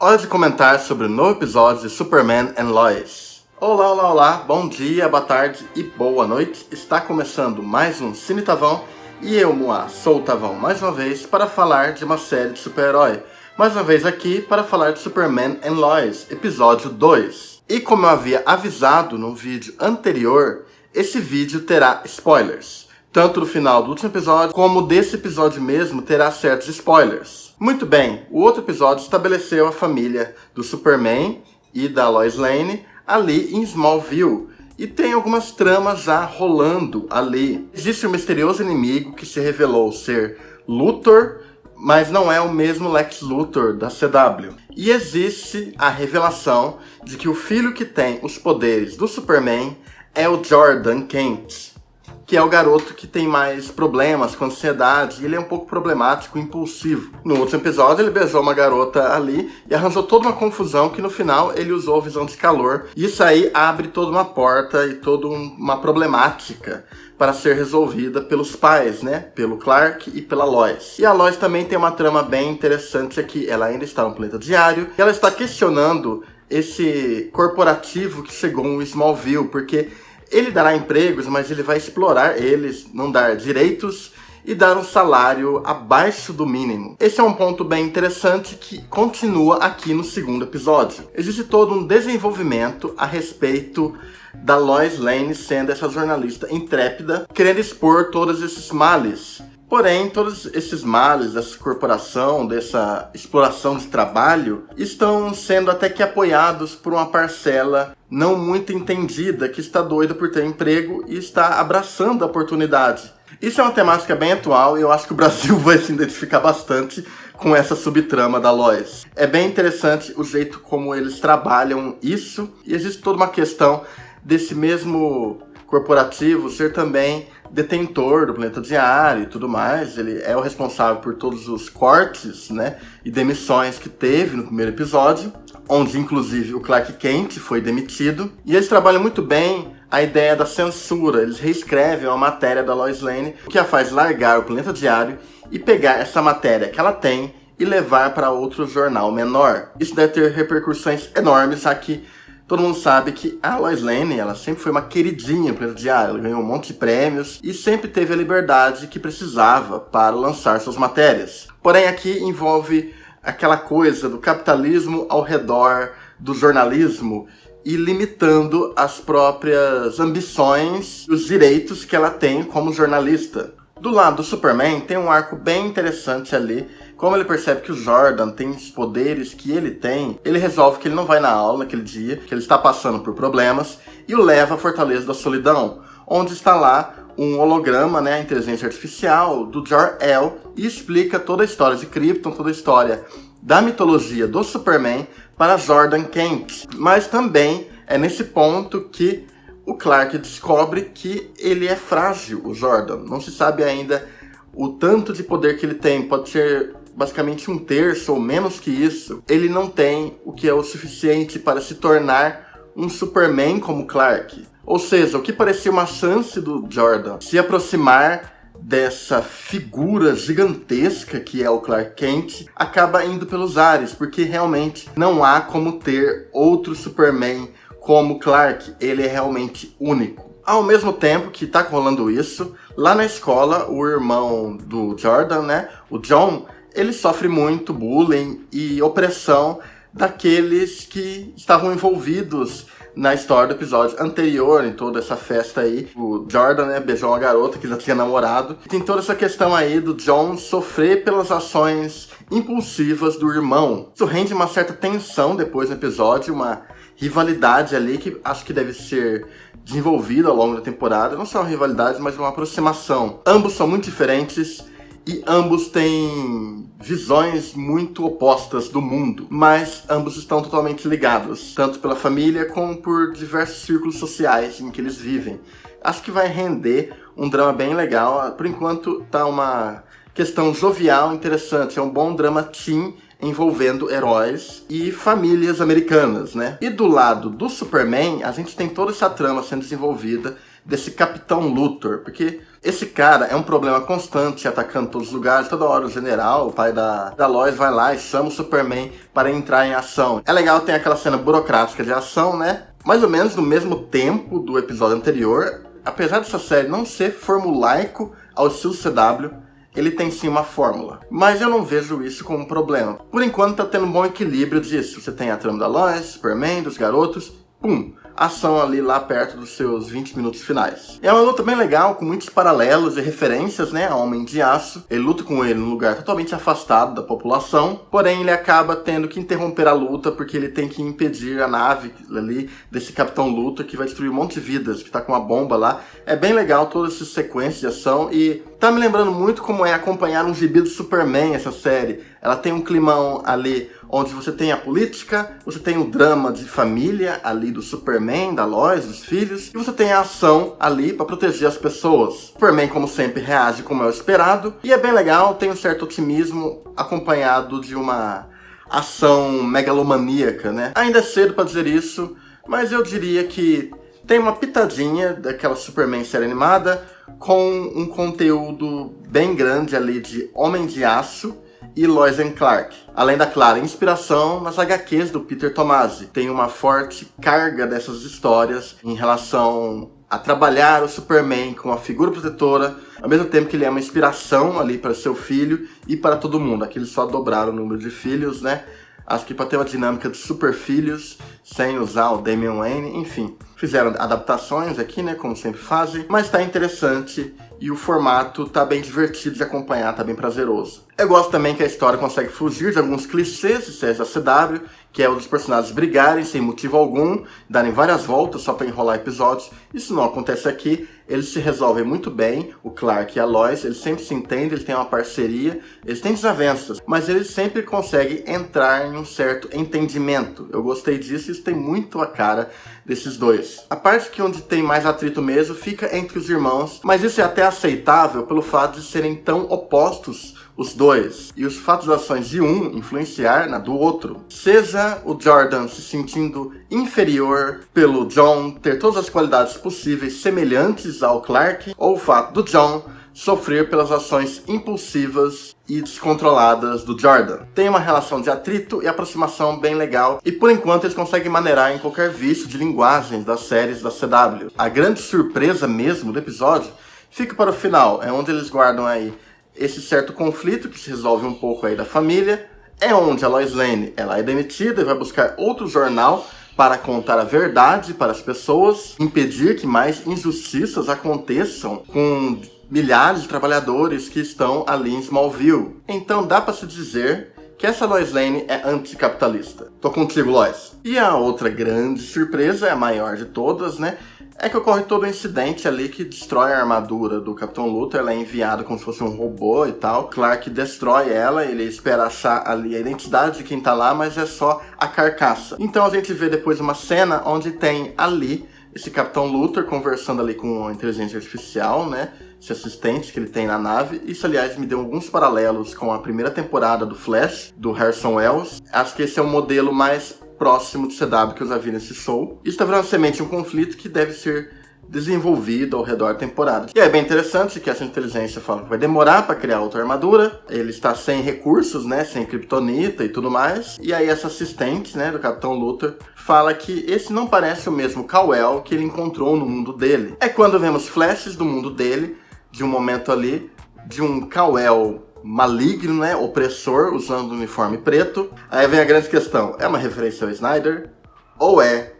Hora de comentar sobre o novo episódio de Superman and Lois. Olá, olá, olá, bom dia, boa tarde e boa noite. Está começando mais um Cine Tavão e eu, Moá, sou o Tavão mais uma vez para falar de uma série de super-herói. Mais uma vez aqui para falar de Superman and Lois, episódio 2. E como eu havia avisado no vídeo anterior, esse vídeo terá spoilers. Tanto do final do último episódio, como desse episódio mesmo terá certos spoilers. Muito bem, o outro episódio estabeleceu a família do Superman e da Lois Lane ali em Smallville. E tem algumas tramas já rolando ali. Existe um misterioso inimigo que se revelou ser Luthor, mas não é o mesmo Lex Luthor da CW. E existe a revelação de que o filho que tem os poderes do Superman é o Jordan Kent, que é o garoto que tem mais problemas com ansiedade, e ele é um pouco problemático e impulsivo. No último episódio, ele beijou uma garota ali e arranjou toda uma confusão que no final ele usou visão de calor. E isso aí abre toda uma porta e toda uma problemática para ser resolvida pelos pais, né? Pelo Clark e pela Lois. E a Lois também tem uma trama bem interessante aqui. Ela ainda está no planeta diário e ela está questionando esse corporativo que chegou em Smallville, porque ele dará empregos, mas ele vai explorar eles, não dar direitos e dar um salário abaixo do mínimo. Esse é um ponto bem interessante que continua aqui no segundo episódio. Existe todo um desenvolvimento a respeito da Lois Lane sendo essa jornalista intrépida, querendo expor todos esses males. Porém, todos esses males dessa corporação, dessa exploração de trabalho, estão sendo até que apoiados por uma parcela não muito entendida, que está doida por ter emprego e está abraçando a oportunidade. Isso é uma temática bem atual e eu acho que o Brasil vai se identificar bastante com essa subtrama da Lois. É bem interessante o jeito como eles trabalham isso, e existe toda uma questão desse mesmo corporativo ser também detentor do planeta diário e tudo mais. Ele é o responsável por todos os cortes, né, e demissões que teve no primeiro episódio, onde inclusive o Clark Kent foi demitido. E eles trabalham muito bem a ideia da censura. Eles reescrevem uma matéria da Lois Lane, o que a faz largar o planeta diário e pegar essa matéria que ela tem e levar para outro jornal menor. Isso deve ter repercussões enormes aqui. Todo mundo sabe que a Lois Lane, ela sempre foi uma queridinha no planeta diário. Ela ganhou um monte de prêmios e sempre teve a liberdade que precisava para lançar suas matérias. Porém, aqui envolve aquela coisa do capitalismo ao redor do jornalismo e limitando as próprias ambições e os direitos que ela tem como jornalista. Do lado do Superman, tem um arco bem interessante ali. Como ele percebe que o Jordan tem os poderes que ele tem, ele resolve que ele não vai na aula naquele dia, que ele está passando por problemas, e o leva à Fortaleza da Solidão, onde está lá um holograma, né, a inteligência artificial do Jor-El, e explica toda a história de Krypton, toda a história da mitologia do Superman para Jordan Kent. Mas também é nesse ponto que o Clark descobre que ele é frágil, o Jordan. Não se sabe ainda o tanto de poder que ele tem, pode ser basicamente um terço ou menos que isso. Ele não tem o que é o suficiente para se tornar um Superman como Clark. Ou seja, o que parecia uma chance do Jordan se aproximar dessa figura gigantesca que é o Clark Kent, acaba indo pelos ares, porque realmente não há como ter outro Superman como Clark. Ele é realmente único. Ao mesmo tempo que tá rolando isso, lá na escola, o irmão do Jordan, né, o John, ele sofre muito bullying e opressão daqueles que estavam envolvidos na história do episódio anterior, em toda essa festa aí. O Jordan, né, beijou uma garota que já tinha namorado. E tem toda essa questão aí do John sofrer pelas ações impulsivas do irmão. Isso rende uma certa tensão depois no episódio, uma rivalidade ali que acho que deve ser desenvolvida ao longo da temporada. Não só uma rivalidade, mas uma aproximação. Ambos são muito diferentes e ambos têm visões muito opostas do mundo, mas ambos estão totalmente ligados, tanto pela família como por diversos círculos sociais em que eles vivem. Acho que vai render um drama bem legal. Por enquanto tá uma questão jovial, interessante. É um bom drama teen envolvendo heróis e famílias americanas, né? E do lado do Superman, a gente tem toda essa trama sendo desenvolvida desse Capitão Luthor, porque esse cara é um problema constante, atacando todos os lugares. Toda hora o general, o pai da Lois, vai lá e chama o Superman para entrar em ação. É legal, tem aquela cena burocrática de ação, né? Mais ou menos no mesmo tempo do episódio anterior. Apesar dessa série não ser formulaico ao estilo CW, ele tem sim uma fórmula. Mas eu não vejo isso como um problema. Por enquanto tá tendo um bom equilíbrio disso. Você tem a trama da Lois, Superman, dos garotos, pum, ação ali lá perto dos seus 20 minutos finais. É uma luta bem legal, com muitos paralelos e referências, né, a Homem de Aço. Ele luta com ele num lugar totalmente afastado da população, porém ele acaba tendo que interromper a luta porque ele tem que impedir a nave ali desse Capitão Luthor que vai destruir um monte de vidas, que tá com uma bomba lá. É bem legal toda essa sequência de ação e tá me lembrando muito como é acompanhar um gibi do Superman, essa série. Ela tem um climão ali onde você tem a política, você tem o drama de família ali do Superman, da Lois, dos filhos, e você tem a ação ali para proteger as pessoas. Superman, como sempre, reage como é o esperado, e é bem legal, tem um certo otimismo acompanhado de uma ação megalomaníaca, né? Ainda é cedo para dizer isso, mas eu diria que tem uma pitadinha daquela Superman série animada com um conteúdo bem grande ali de Homem de Aço e Lois and Clark. Além da clara inspiração nas HQs do Peter Tomasi. Tem uma forte carga dessas histórias em relação a trabalhar o Superman com a figura protetora, ao mesmo tempo que ele é uma inspiração ali para seu filho e para todo mundo. Aqui eles só dobraram o número de filhos, né? Acho que para ter uma dinâmica de super filhos, sem usar o Damian Wayne, enfim. Fizeram adaptações aqui, né, como sempre fazem, mas tá interessante e o formato tá bem divertido de acompanhar, tá bem prazeroso. Eu gosto também que a história consegue fugir de alguns clichês de séries da CW, que é o dos personagens brigarem sem motivo algum, darem várias voltas só para enrolar episódios. Isso não acontece aqui, eles se resolvem muito bem, o Clark e a Lois, eles sempre se entendem, eles têm uma parceria, eles têm desavenças, mas eles sempre conseguem entrar em um certo entendimento. Eu gostei disso, isso tem muito a cara desses dois. A parte que onde tem mais atrito mesmo fica entre os irmãos, mas isso é até aceitável pelo fato de serem tão opostos os dois, e os fatos das ações de um influenciar na do outro. Seja o Jordan se sentindo inferior pelo John ter todas as qualidades possíveis semelhantes ao Clark, ou o fato do John sofrer pelas ações impulsivas e descontroladas do Jordan. Tem uma relação de atrito e aproximação bem legal, e por enquanto eles conseguem maneirar em qualquer vício de linguagem das séries da CW. A grande surpresa mesmo do episódio fica para o final, é onde eles guardam aí esse certo conflito que se resolve um pouco aí da família, é onde a Lois Lane ela é demitida e vai buscar outro jornal para contar a verdade para as pessoas, impedir que mais injustiças aconteçam com milhares de trabalhadores que estão ali em Smallville. Então dá para se dizer que essa Lois Lane é anticapitalista. Tô contigo, Lois. E a outra grande surpresa, é a maior de todas, né? É que ocorre todo um incidente ali que destrói a armadura do Capitão Luthor. Ela é enviada como se fosse um robô e tal. Clark destrói ela, ele espera achar ali a identidade de quem tá lá, mas é só a carcaça. Então a gente vê depois uma cena onde tem ali esse Capitão Luthor conversando ali com a inteligência artificial, né? Esse assistente que ele tem na nave. Isso, aliás, me deu alguns paralelos com a primeira temporada do Flash, do Harrison Wells. Acho que esse é o modelo mais próximo do CW que eu já vi nesse show. Isso está virando semente um conflito que deve ser desenvolvido ao redor da temporada. E é bem interessante que essa inteligência fala que vai demorar para criar outra armadura. Ele está sem recursos, né? Sem kryptonita e tudo mais. E aí essa assistente, né, do Capitão Luthor fala que esse não parece o mesmo Kal-El que ele encontrou no mundo dele. É quando vemos flashes do mundo dele, de um momento ali, de um Kal-El maligno, né, opressor, usando o uniforme preto. Aí vem a grande questão, é uma referência ao Snyder? Ou é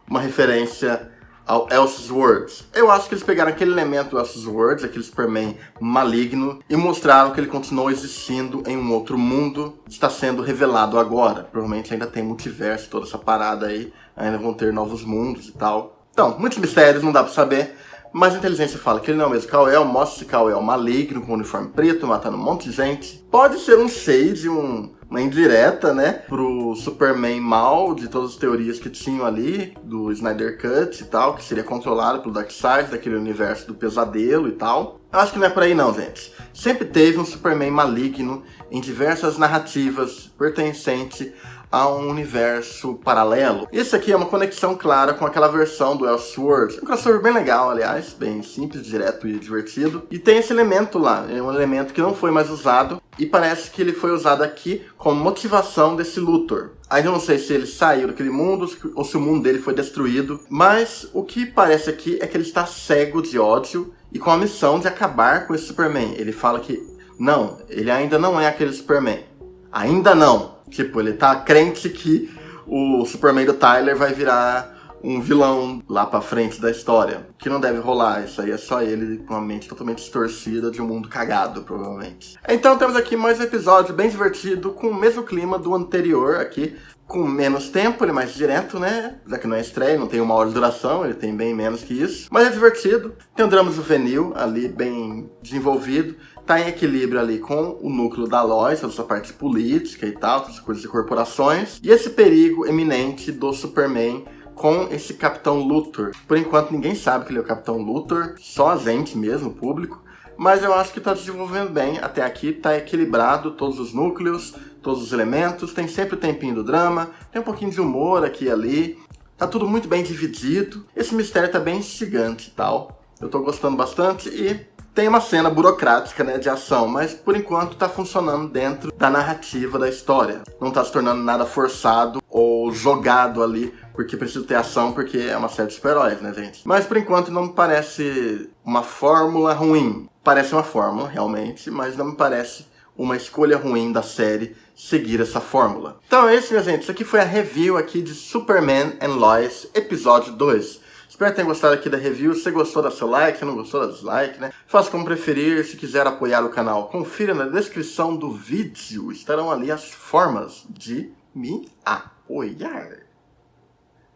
uma referência ao Elseworlds? Eu acho que eles pegaram aquele elemento do Elseworlds, aquele Superman maligno, e mostraram que ele continuou existindo em um outro mundo, está sendo revelado agora. Provavelmente ainda tem multiverso, toda essa parada aí, ainda vão ter novos mundos e tal. Então, muitos mistérios, não dá pra saber. Mas a inteligência fala que ele não é o mesmo Kal-El, mostra esse Kal-El maligno, com um uniforme preto, matando um monte de gente. Pode ser um shade, uma indireta, né, pro Superman mal, de todas as teorias que tinham ali, do Snyder Cut e tal, que seria controlado pelo Darkseid, daquele universo do pesadelo e tal. Eu acho que não é por aí não, gente. Sempre teve um Superman maligno em diversas narrativas pertencente a um universo paralelo. Isso aqui é uma conexão clara com aquela versão do Elseworlds. Um crossover bem legal, aliás, bem simples, direto e divertido. E tem esse elemento lá, é um elemento que não foi mais usado e parece que ele foi usado aqui como motivação desse Luthor. Aí eu não sei se ele saiu daquele mundo ou se o mundo dele foi destruído, mas o que parece aqui é que ele está cego de ódio e com a missão de acabar com esse Superman. Ele fala que não, ele ainda não é aquele Superman. Ainda não. Tipo, ele tá crente que o Superman do Tyler vai virar um vilão lá pra frente da história. Que não deve rolar, isso aí é só ele com uma mente totalmente distorcida de um mundo cagado, provavelmente. Então temos aqui mais um episódio bem divertido, com o mesmo clima do anterior aqui, com menos tempo, ele é mais direto, né? Já que não é estreia, não tem 1 hora de duração, ele tem bem menos que isso. Mas é divertido, tem um drama juvenil ali bem desenvolvido, tá em equilíbrio ali com o núcleo da Lois, essa parte política e tal, essas coisas de corporações, e esse perigo eminente do Superman com esse Capitão Luthor. Por enquanto ninguém sabe que ele é o Capitão Luthor, só a gente mesmo, o público, mas eu acho que tá desenvolvendo bem, até aqui tá equilibrado todos os núcleos, todos os elementos, tem sempre o tempinho do drama, tem um pouquinho de humor aqui e ali, tá tudo muito bem dividido, esse mistério tá bem instigante e tal, eu tô gostando bastante e tem uma cena burocrática, né, de ação, mas por enquanto tá funcionando dentro da narrativa da história. Não tá se tornando nada forçado ou jogado ali, porque precisa ter ação, porque é uma série de super-heróis, né, gente? Mas por enquanto não me parece uma fórmula ruim. Parece uma fórmula, realmente, mas não me parece uma escolha ruim da série seguir essa fórmula. Então é isso, minha gente. Isso aqui foi a review aqui de Superman and Lois, episódio 2. Espero que tenham gostado aqui da review. Se você gostou, dá seu like. Se não gostou, dá dislike, né? Faça como preferir. Se quiser apoiar o canal, confira na descrição do vídeo. Estarão ali as formas de me apoiar.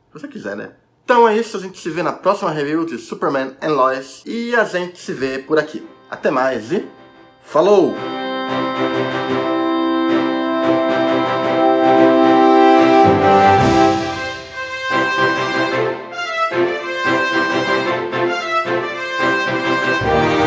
Se você quiser, né? Então é isso. A gente se vê na próxima review de Superman and Lois. E a gente se vê por aqui. Até mais e falou!